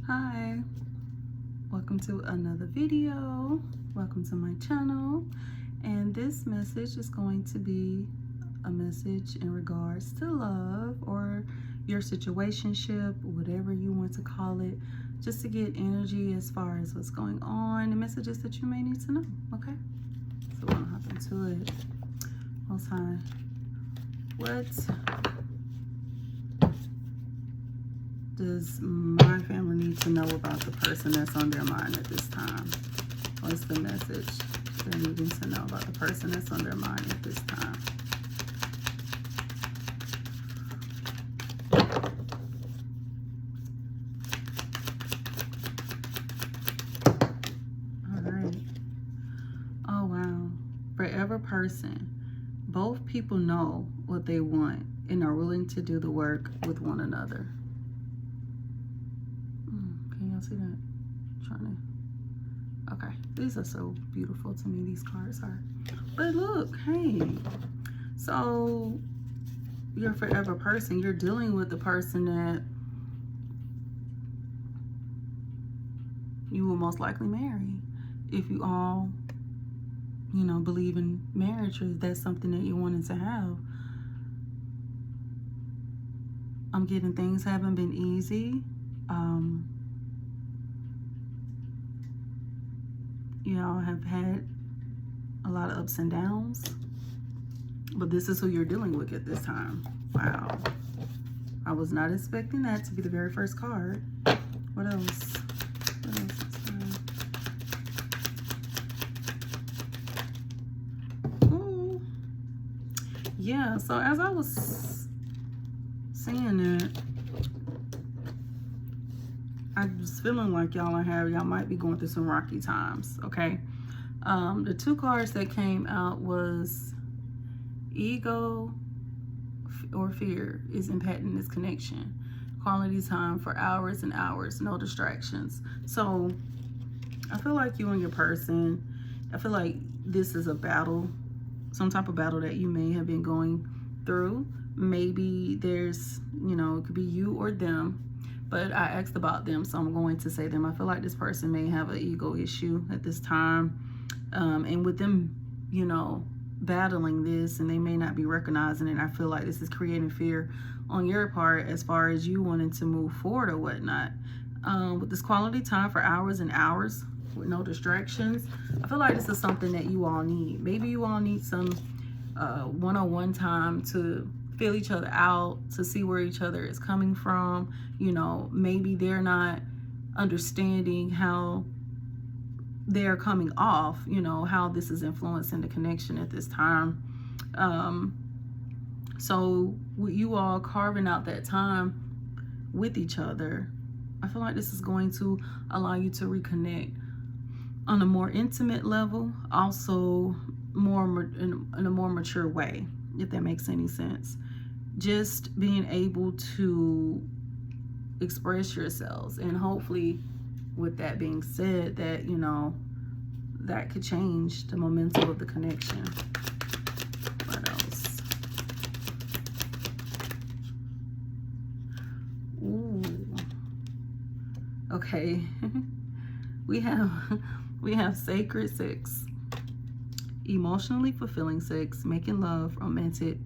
Hi, welcome to another video. Welcome to my channel, and this message is going to be a message in regards to love or your situationship, whatever you want to call it, just to get energy as far as what's going on, the messages that you may need to know. Okay, so we're gonna hop into it. Most High, what does my family need to know about the person that's on their mind at this time? What's the message they're needing to know about the person that's on their mind at this time? All right. Oh, wow. Forever person. Both people know what they want and are willing to do the work with one another. Can y'all see that? Okay, these are so beautiful to me, these cards are. But look, hey, so your forever person, you're dealing with the person that you will most likely marry. If you all, believe in marriage, or that's something that you wanted to have. I'm getting things haven't been easy. Y'all have had a lot of ups and downs, but this is who you're dealing with at this time. Wow. I was not expecting that to be the very first card. What else? Ooh. Yeah, so as I was saying that, I was feeling like y'all might be going through some rocky times, okay? The two cards that came out was ego or fear is impacting this connection. Quality time for hours and hours, no distractions. So I feel like you and your person, I feel like this is a battle, some type of battle that you may have been going through. Maybe there's, it could be you or them. But I asked about them, so I'm going to say them. I feel like this person may have an ego issue at this time. And with them, battling this, and they may not be recognizing it, I feel like this is creating fear on your part as far as you wanting to move forward or whatnot. With this quality time for hours and hours with no distractions, I feel like this is something that you all need. Maybe you all need some one-on-one time to feel each other out, to see where each other is coming from. Maybe they're not understanding how they're coming off, how this is influencing the connection at this time. So with you all carving out that time with each other, I feel like this is going to allow you to reconnect on a more intimate level, also in a more mature way, if that makes any sense. Just being able to express yourselves, and hopefully with that being said, that that could change the momentum of the connection. What else? Ooh. Okay. we have sacred sex, emotionally fulfilling sex, making love, romantic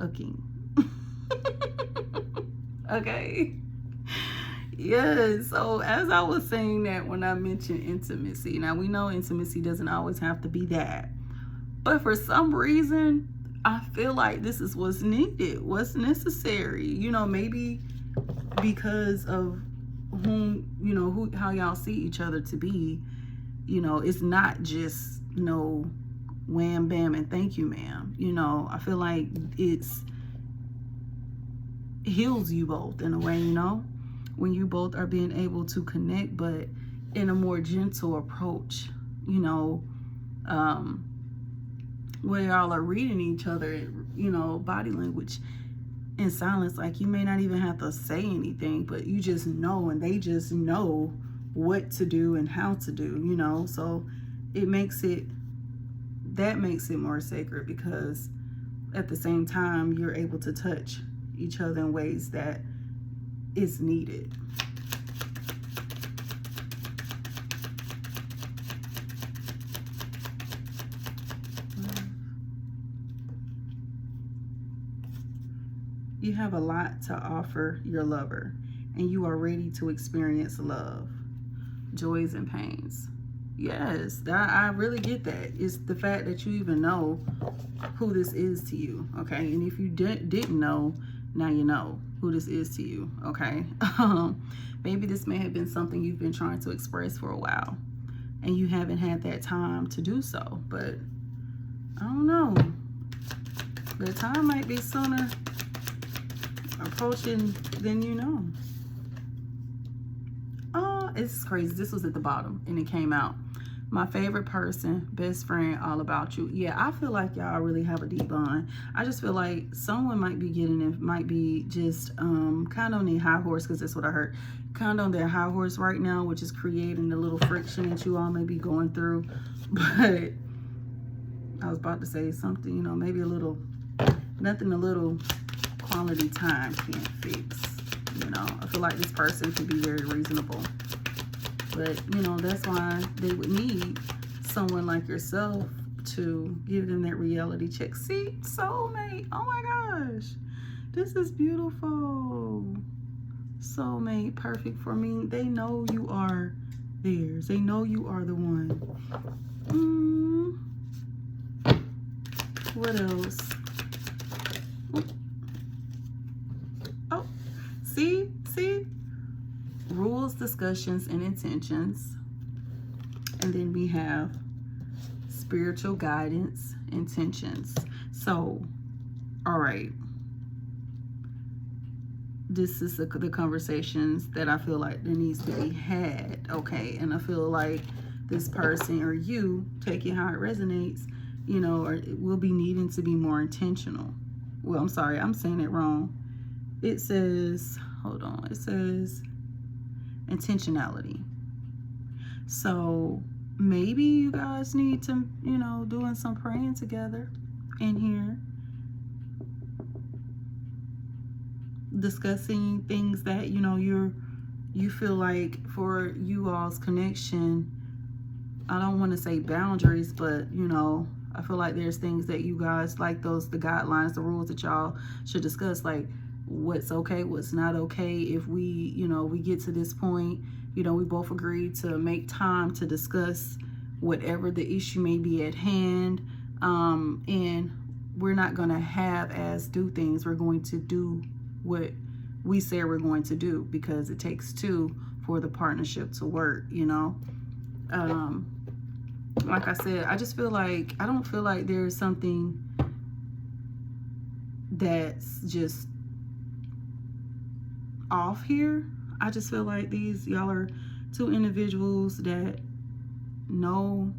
hooking. Okay. Yes. So as I was saying that, when I mentioned intimacy, now we know intimacy doesn't always have to be that, but for some reason I feel like this is what's needed, what's necessary. Maybe because of how y'all see each other to be. It's not just no wham bam and thank you ma'am. I feel like it's heals you both in a way, when you both are being able to connect, but in a more gentle approach, where y'all are reading each other, body language in silence. Like, you may not even have to say anything, but you just know, and they just know what to do and how to do, so that makes it more sacred, because at the same time you're able to touch each other in ways that is needed. You have a lot to offer your lover, and you are ready to experience love, joys, and pains. Yes, I really get that. It's the fact that you even know who this is to you, okay? And if you didn't know, now you know who this is to you, okay? Maybe this may have been something you've been trying to express for a while, and you haven't had that time to do so. But I don't know. The time might be sooner approaching than you know. Oh, it's crazy. This was at the bottom, and it came out. My favorite person, best friend, all about you. Yeah, I feel like y'all really have a deep bond. I just feel like someone might be getting it, might be just kind of on their high horse, because that's what I heard. Kind of on their high horse right now, which is creating the little friction that you all may be going through. But I was about to say something, you know, maybe a little, nothing a little quality time can't fix. You know, I feel like this person can be very reasonable. But, you know, that's why they would need someone like yourself to give them that reality check. See, soulmate. Oh my gosh. This is beautiful. Soulmate, perfect for me. They know you are theirs. They know you are the one. What else? Oh, see? Rules, discussions, and intentions. And then we have spiritual guidance, intentions. So, all right. This is the conversations that I feel like there needs to be had, okay? And I feel like this person or you, take it how it resonates, you know, or will be needing to be more intentional. Well, I'm sorry, I'm saying it wrong. It says, hold on, it says intentionality. So maybe you guys need to, you know, doing some praying together in here, discussing things that, you know, you feel like for you all's connection, I don't want to say boundaries, but, you know, I feel like there's things that you guys like, the guidelines, the rules that y'all should discuss, like what's okay, what's not okay. If we, you know, we get to this point, you know, we both agree to make time to discuss whatever the issue may be at hand. And we're not going to half-ass do things. We're going to do what we say we're going to do, because it takes two for the partnership to work, you know. Like I said, I just feel like, I don't feel like there's something that's just off here. I just feel like y'all are two individuals that know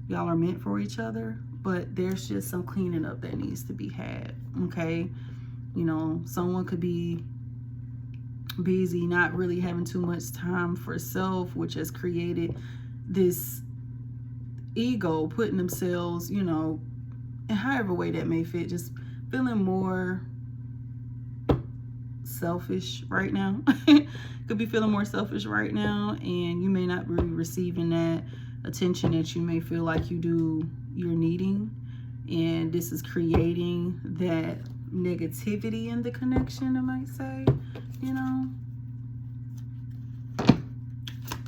y'all are meant for each other, but there's just some cleaning up that needs to be had, okay? You know, someone could be busy, not really having too much time for self, which has created this ego, putting themselves, you know, in however way that may fit, just feeling more selfish right now. Could be feeling more selfish right now, and you may not be receiving that attention that you may feel like you're needing, and this is creating that negativity in the connection, I might say, you know.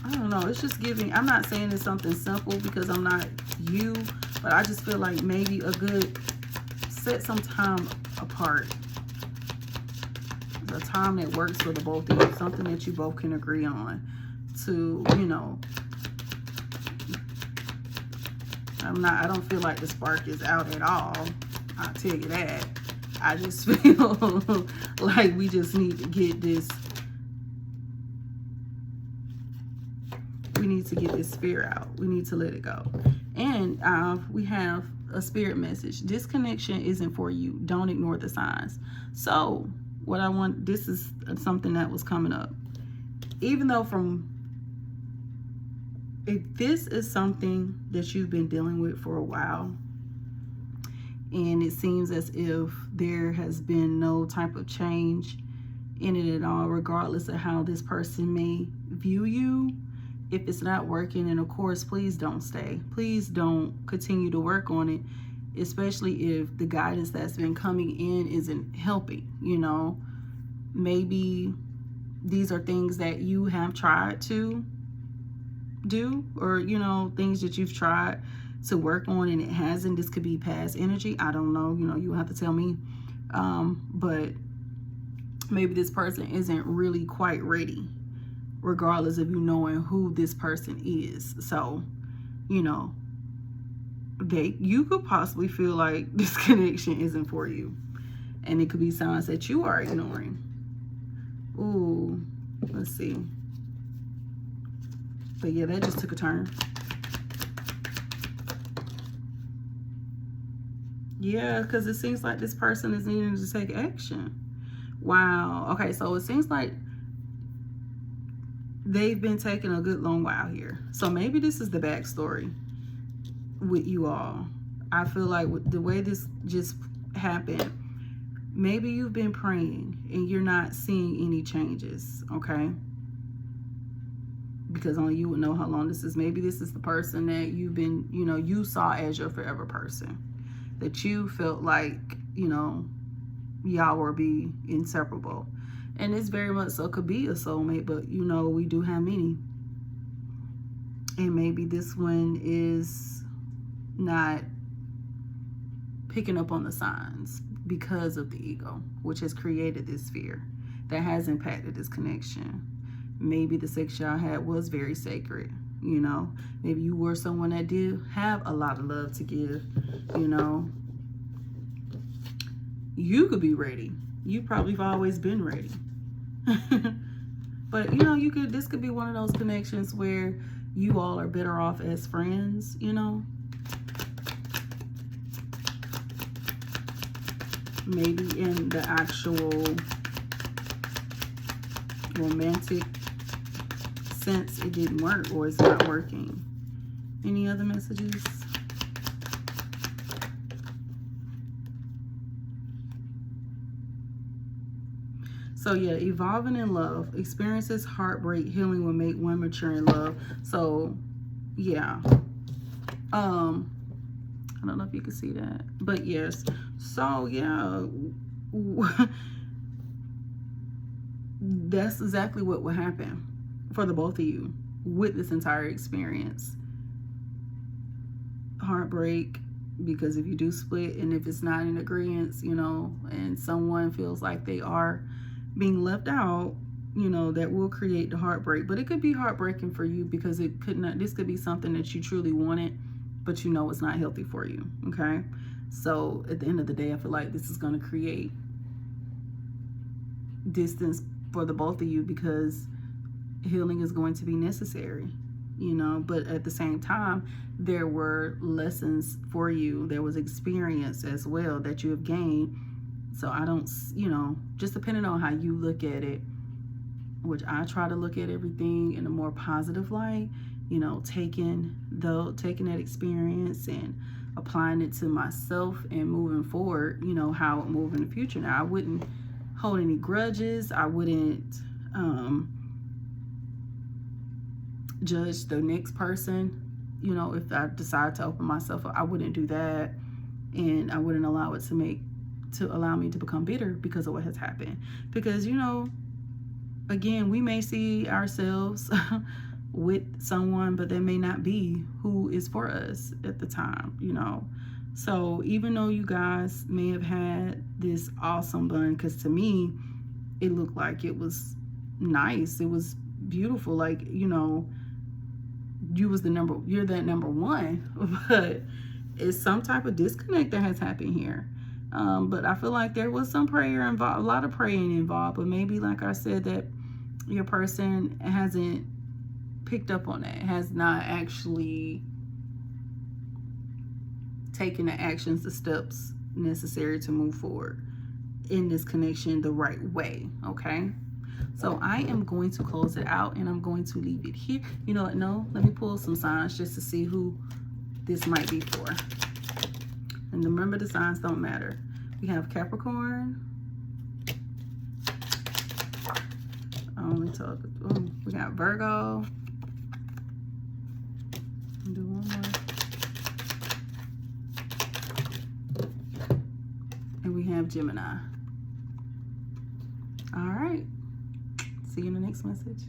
I don't know, it's just giving, I'm not saying it's something simple because I'm not you, but I just feel like maybe set some time apart, a time that works for the both of you, something that you both can agree on, to, you know, I don't feel like the spark is out at all, I'll tell you that. I just feel like we just need to get this, we need to get this fear out. We need to let it go. And we have a spirit message. This connection isn't for you. Don't ignore the signs. So what I want, this is something that was coming up. Even though if this is something that you've been dealing with for a while, and it seems as if there has been no type of change in it at all, regardless of how this person may view you, if it's not working, and of course, please don't stay. Please don't continue to work on it especially if the guidance that's been coming in isn't helping, you know. Maybe these are things that you have tried to do, or, you know, things that you've tried to work on and it hasn't. This could be past energy. I don't know, you know, you have to tell me. But maybe this person isn't really quite ready, regardless of you knowing who this person is. So, you know, you could possibly feel like this connection isn't for you, and it could be signs that you are ignoring. Ooh, let's see. But yeah, that just took a turn. Yeah, because it seems like this person is needing to take action. Wow. Okay, so it seems like they've been taking a good long while here. So maybe this is the backstory with you all. I feel like with the way this just happened, maybe you've been praying and you're not seeing any changes, okay? Because only you would know how long this is. Maybe this is the person that you've been, you know, you saw as your forever person, that you felt like, you know, y'all will be inseparable. And this very much so could be a soulmate, but you know, we do have many. And maybe this one is not picking up on the signs because of the ego, which has created this fear that has impacted this connection. Maybe the sex y'all had was very sacred, you know. Maybe you were someone that did have a lot of love to give, you know. You could be ready. You probably have always been ready. But, you know, this could be one of those connections where you all are better off as friends, you know. Maybe in the actual romantic sense it didn't work, or it's not working. Any other messages? So yeah, evolving in love, experiences heartbreak, healing will make one mature in love. So yeah, I don't know if you can see that, but yes. So yeah, that's exactly what will happen for the both of you with this entire experience. Heartbreak, because if you do split and if it's not in agreement, you know, and someone feels like they are being left out, you know, that will create the heartbreak. But it could be heartbreaking for you because this could be something that you truly wanted, but you know it's not healthy for you, okay? So at the end of the day, I feel like this is going to create distance for the both of you, because healing is going to be necessary, you know. But at the same time, there were lessons for you. There was experience as well that you have gained. So I don't, you know, just depending on how you look at it, which I try to look at everything in a more positive light, you know, taking that experience and applying it to myself and moving forward, you know, how it will move in the future. Now, I wouldn't hold any grudges. I wouldn't judge the next person, you know, if I decide to open myself up. I wouldn't do that, and I wouldn't allow it to allow me to become bitter because of what has happened. Because, you know, again, we may see ourselves with someone, but that may not be who is for us at the time, you know. So even though you guys may have had this awesome bond, because to me it looked like it was nice, it was beautiful, like, you know, you're that number one, but it's some type of disconnect that has happened here. But I feel like there was some prayer involved, a lot of praying involved, but maybe, like I said, that your person hasn't picked up on that, has not actually taken the actions, the steps necessary to move forward in this connection the right way, okay? So I am going to close it out, and I'm going to leave it here. You know what? No, let me pull some signs just to see who this might be for. And remember, the signs don't matter. We have Capricorn. We got Virgo. Do one more. Gemini. All right. See you in the next message.